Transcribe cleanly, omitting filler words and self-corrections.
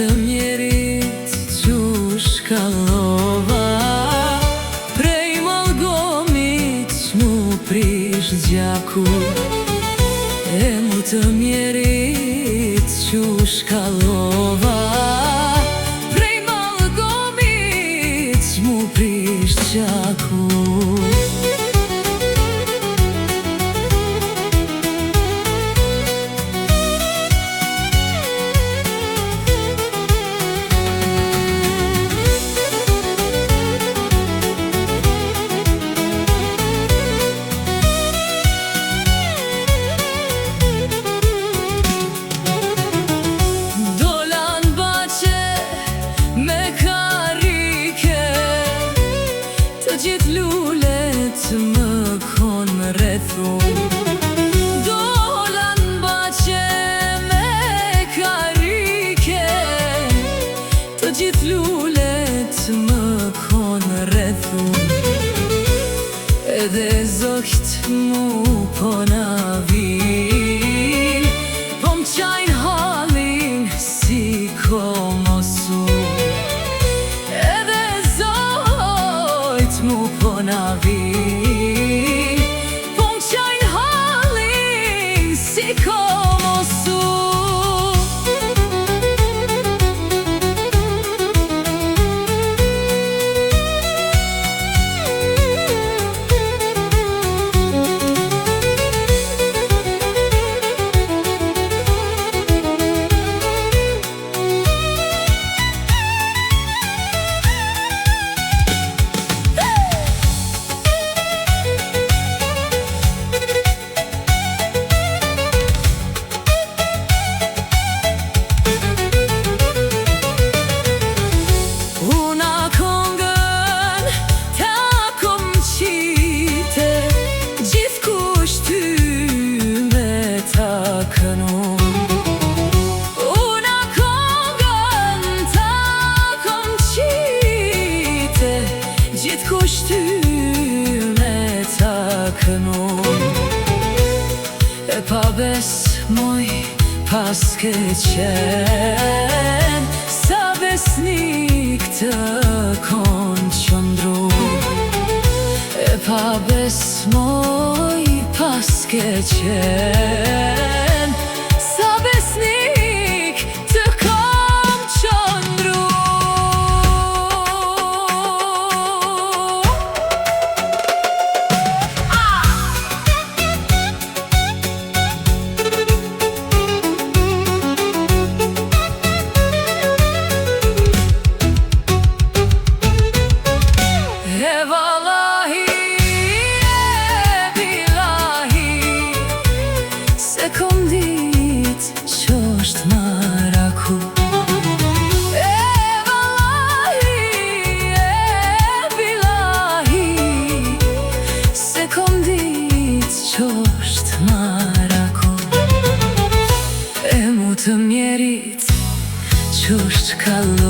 të mjerit qush kallova, prej mallgomit mu prish gjaku. E mu të mjerit qush kallova, prej mallgomit mu prish gjaku. Gjithë lullet më konë rrethu, dola n'baqe me karike. Të gjithë lullet më konë rrethu, edhe zogjt mu po na vin, po m'qajnë halin si komosu. Mu po na vin, po m'qajnë halin si komosu. Gjithkush ty me ta kënon, e pa besmoj pas ke qen, sa besnik të kon qëndru. E pa besmoj pas ke qen, sa besnik të kon qëndru. Se kom dit q'osht maraku. E vallahi, e billahi, se kom dit q'osht maraku. E mu të mjerit q'osht kallova.